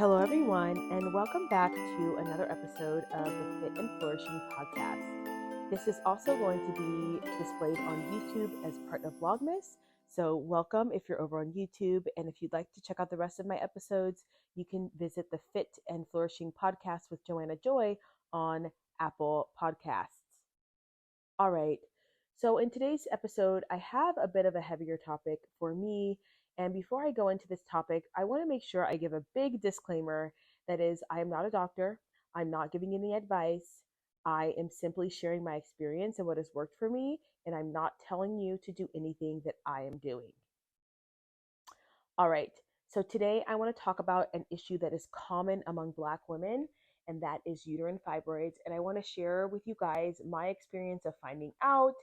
Hello, everyone, and welcome back to another episode of the Fit and Flourishing podcast. This is also going to be displayed on YouTube as part of VLOGMAS. So, welcome if you're over on YouTube. And if you'd like to check out the rest of my episodes, you can visit the Fit and Flourishing podcast with Joanna Joy on Apple Podcasts. All right. So, in today's episode, I have a bit of a heavier topic for me. And before I go into this topic, I want to make sure I give a big disclaimer that is, I am not a doctor. I'm not giving any advice. I am simply sharing my experience and what has worked for me. And I'm not telling you to do anything that I am doing. All right. So, today I want to talk about an issue that is common among Black women, and that is uterine fibroids. And I want to share with you guys my experience of finding out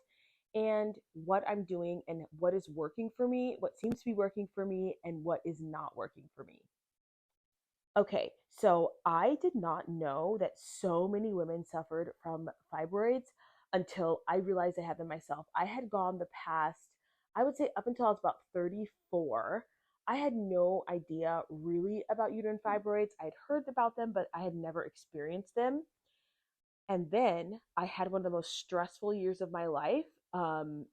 and what I'm doing and what is working for me, what seems to be working for me, and what is not working for me. Okay, so I did not know that so many women suffered from fibroids until I realized I had them myself. I had gone the past, I would say up until I was about 34. I had no idea really about uterine fibroids. I had heard about them, but I had never experienced them. And then I had one of the most stressful years of my life. I'm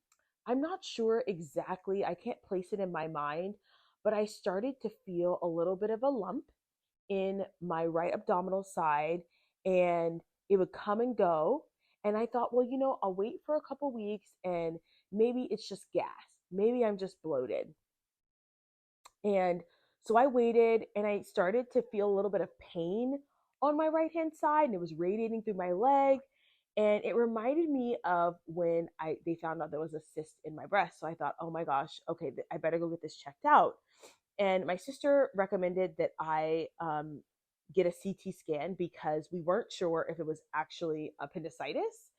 not sure exactly, I can't place it in my mind, but I started to feel a little bit of a lump in my right abdominal side, and it would come and go. And I thought, well, I'll wait for a couple weeks and maybe it's just gas. Maybe I'm just bloated. And so I waited and I started to feel a little bit of pain on my right hand side, and it was radiating through my leg. And it reminded me of when they found out there was a cyst in my breast. So I thought, oh my gosh, okay, I better go get this checked out. And my sister recommended that I get a CT scan because we weren't sure if it was actually appendicitis,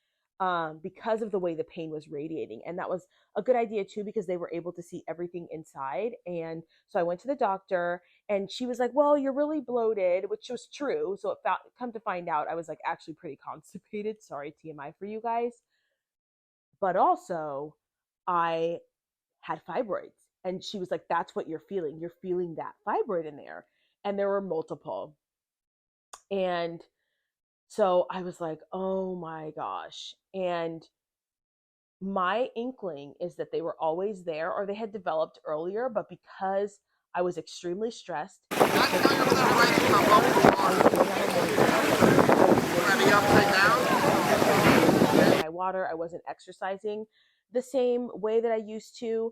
because of the way the pain was radiating. And that was a good idea too, because they were able to see everything inside. And so I went to the doctor and she was like, well, you're really bloated, which was true. So come to find out, I was like actually pretty constipated. Sorry, TMI for you guys. But also I had fibroids. And she was like, that's what you're feeling. You're feeling that fibroid in there. And there were multiple. And so I was like, oh my gosh. And my inkling is that they were always there or they had developed earlier, but because I was extremely stressed, my water, I wasn't exercising the same way that I used to.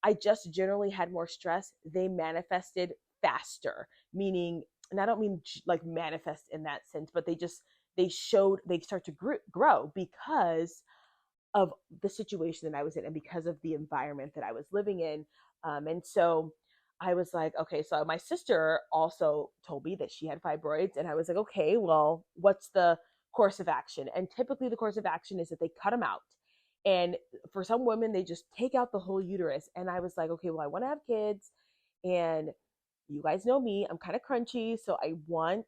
I just generally had more stress. They manifested faster, meaning, and I don't mean like manifest in that sense, but they start to grow because of the situation that I was in and because of the environment that I was living in. And so I was like, okay, so my sister also told me that she had fibroids. And I was like, okay, well, what's the course of action? And typically the course of action is that they cut them out. And for some women, they just take out the whole uterus. And I was like, okay, well, I want to have kids. And you guys know me, I'm kind of crunchy. So I want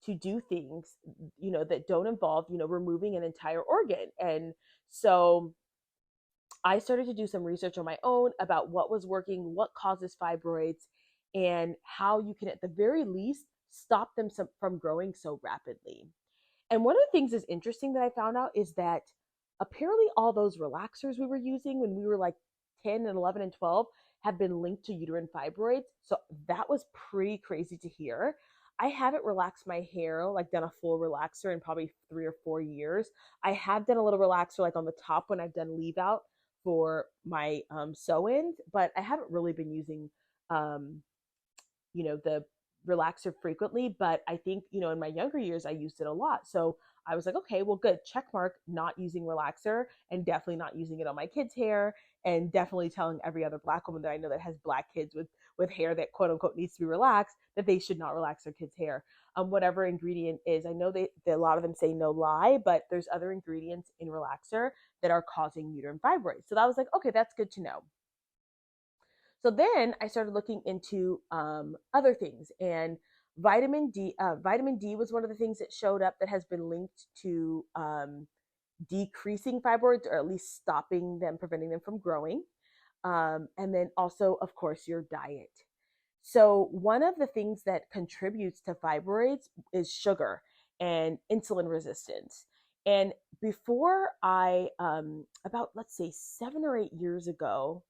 to do things, that don't involve, removing an entire organ. And so I started to do some research on my own about what was working, what causes fibroids, and how you can, at the very least, stop them from growing so rapidly. And one of the things that's interesting that I found out is that apparently all those relaxers we were using when we were like 10 and 11 and 12 have been linked to uterine fibroids. So that was pretty crazy to hear. I haven't relaxed my hair, like done a full relaxer in probably 3 or 4 years. I have done a little relaxer like on the top when I've done leave out for my sew-ins, but I haven't really been using, the relaxer frequently. But I think, in my younger years, I used it a lot. So I was like, okay, well, good. Check mark, not using relaxer and definitely not using it on my kids' hair, and definitely telling every other Black woman that I know that has Black kids with hair that quote unquote needs to be relaxed, that they should not relax their kids' hair. Whatever ingredient is, I know that a lot of them say no lye, but there's other ingredients in relaxer that are causing uterine fibroids. So that was like, okay, that's good to know. So then I started looking into other things, and vitamin D. Vitamin D was one of the things that showed up that has been linked to decreasing fibroids, or at least stopping them, preventing them from growing. And then also, of course, your diet. So one of the things that contributes to fibroids is sugar and insulin resistance. And before about let's say 7 or 8 years ago,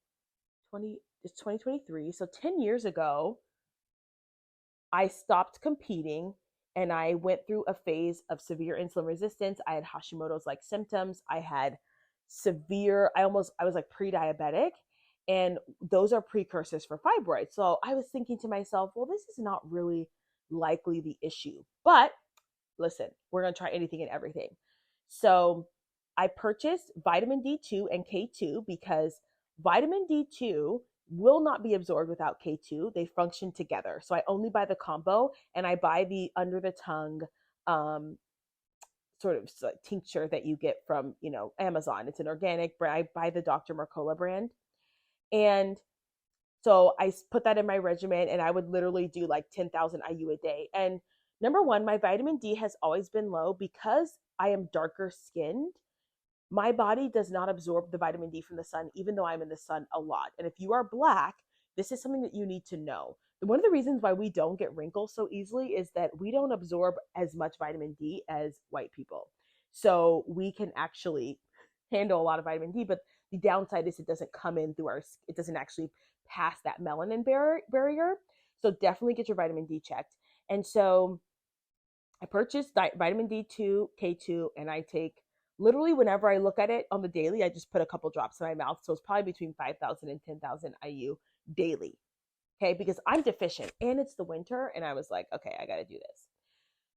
it's 2023, so 10 years ago, I stopped competing and I went through a phase of severe insulin resistance. I had Hashimoto's like symptoms. I was like pre-diabetic, and those are precursors for fibroids. So I was thinking to myself, well, this is not really likely the issue. But listen, we're going to try anything and everything. So I purchased vitamin D2 and K2 because vitamin D2 will not be absorbed without K2. They function together. So I only buy the combo, and I buy the under the tongue um, sort of tincture that you get from, Amazon. It's an organic brand. I buy the Dr. Mercola brand. And so I put that in my regimen, and I would literally do like 10,000 IU a day. And number one, my vitamin D has always been low because I am darker skinned. My body does not absorb the vitamin D from the sun, even though I'm in the sun a lot. And if you are black, this is something that you need to know. One of the reasons why we don't get wrinkles so easily is that we don't absorb as much vitamin D as white people. So we can actually handle a lot of vitamin D, but the downside is it doesn't come in through it doesn't actually pass that melanin barrier. So definitely get your vitamin D checked. And so I purchased vitamin D2, K2, and I take literally whenever I look at it on the daily, I just put a couple drops in my mouth. So it's probably between 5,000 and 10,000 IU daily. Okay, because I'm deficient and it's the winter, and I was like, okay, I got to do this.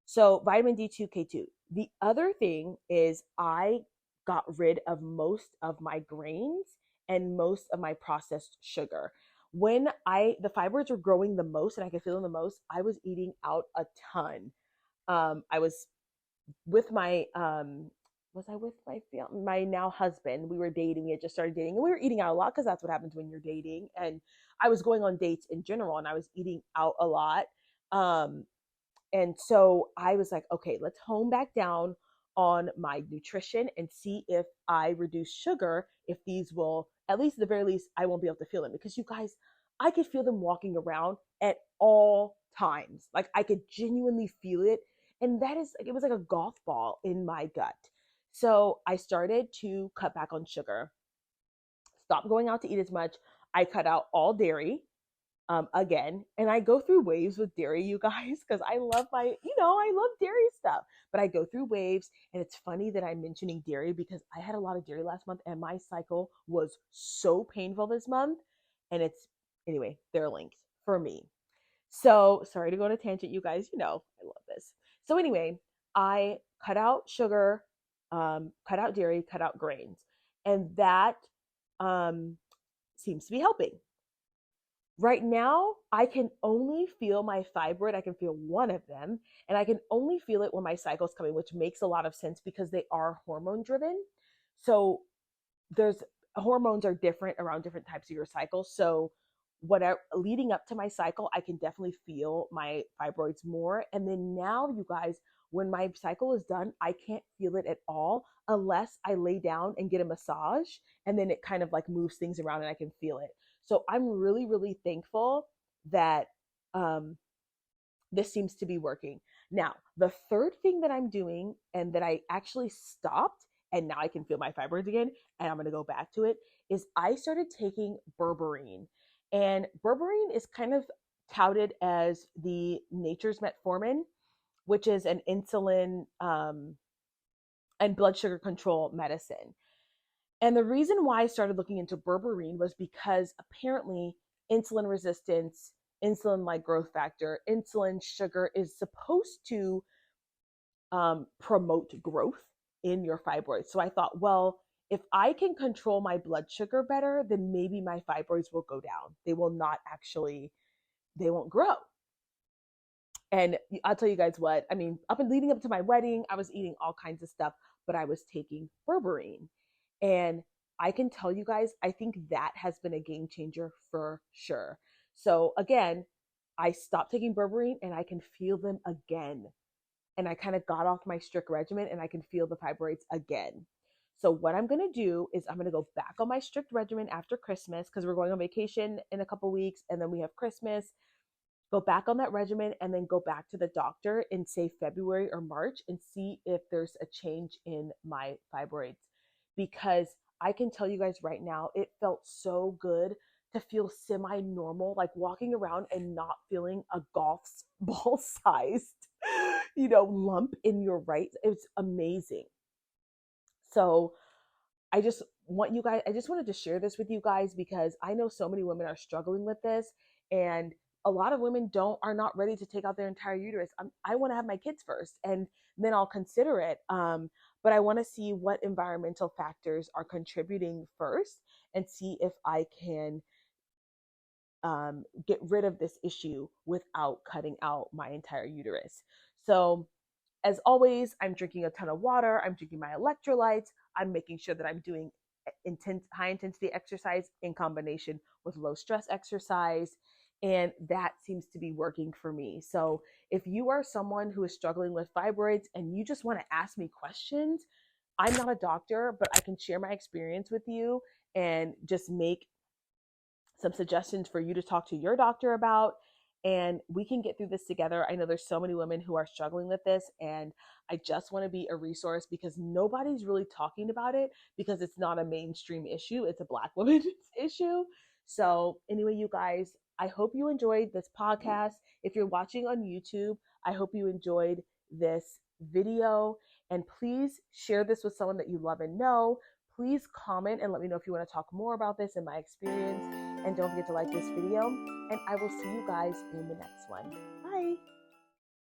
So vitamin D2, K2. The other thing is I got rid of most of my grains and most of my processed sugar. When the fibroids were growing the most and I could feel them the most, I was eating out a ton. I was with my was I with my now husband? We were dating. We had just started dating, and we were eating out a lot because that's what happens when you're dating. And I was going on dates in general, and I was eating out a lot. Um, and so I was like, okay, let's hone back down on my nutrition and see if I reduce sugar, if these will, at least at the very least, I won't be able to feel them. Because you guys, I could feel them walking around at all times. Like I could genuinely feel it. And it was like a golf ball in my gut. So I started to cut back on sugar, stop going out to eat as much. I cut out all dairy again. And I go through waves with dairy, you guys, because I love I love dairy stuff. But I go through waves, and it's funny that I'm mentioning dairy because I had a lot of dairy last month, and my cycle was so painful this month. And anyway, they're linked for me. So sorry to go on a tangent, you guys. I love this. So anyway, I cut out sugar, cut out dairy, cut out grains, and that seems to be helping. Right now, I can only feel my fibroid. I can feel one of them, and I can only feel it when my cycle's coming, which makes a lot of sense because they are hormone driven. So there's hormones are different around different types of your cycle. So whatever leading up to my cycle, I can definitely feel my fibroids more. And then now, you guys, when my cycle is done, I can't feel it at all unless I lay down and get a massage, and then it kind of like moves things around and I can feel it. So I'm really, really thankful that this seems to be working. Now, the third thing that I'm doing and that I actually stopped, and now I can feel my fibroids again, and I'm going to go back to it, is I started taking berberine. And berberine is kind of touted as the nature's metformin, which is an insulin and blood sugar control medicine. And the reason why I started looking into berberine was because apparently insulin resistance, insulin like growth factor, insulin sugar is supposed to promote growth in your fibroids. So I thought, well, if I can control my blood sugar better, then maybe my fibroids will go down. They won't grow. And I'll tell you guys what, I mean, leading up to my wedding, I was eating all kinds of stuff, but I was taking berberine. And I can tell you guys, I think that has been a game changer for sure. So again, I stopped taking berberine and I can feel them again. And I kind of got off my strict regimen and I can feel the fibroids again. So what I'm going to do is I'm going to go back on my strict regimen after Christmas because we're going on vacation in a couple weeks, and then we have Christmas. go back on that regimen and then go back to the doctor in, say, February or March, and see if there's a change in my fibroids. Because I can tell you guys right now, it felt so good to feel semi-normal, like walking around and not feeling a golf ball sized, lump in your right. It's amazing. So I just I just wanted to share this with you guys because I know so many women are struggling with this, and a lot of women are not ready to take out their entire uterus. I want to have my kids first, and then I'll consider it. But I want to see what environmental factors are contributing first, and see if I can get rid of this issue without cutting out my entire uterus. So as always, I'm drinking a ton of water. I'm drinking my electrolytes. I'm making sure that I'm doing high intensity exercise in combination with low stress exercise. And that seems to be working for me. So if you are someone who is struggling with fibroids and you just want to ask me questions, I'm not a doctor, but I can share my experience with you and just make some suggestions for you to talk to your doctor about, and we can get through this together. I know there's so many women who are struggling with this, and I just want to be a resource because nobody's really talking about it because it's not a mainstream issue. It's a Black women's issue. So anyway, you guys, I hope you enjoyed this podcast. If you're watching on YouTube, I hope you enjoyed this video, and please share this with someone that you love and know. Please comment and let me know if you want to talk more about this and my experience. And don't forget to like this video. And I will see you guys in the next one. Bye.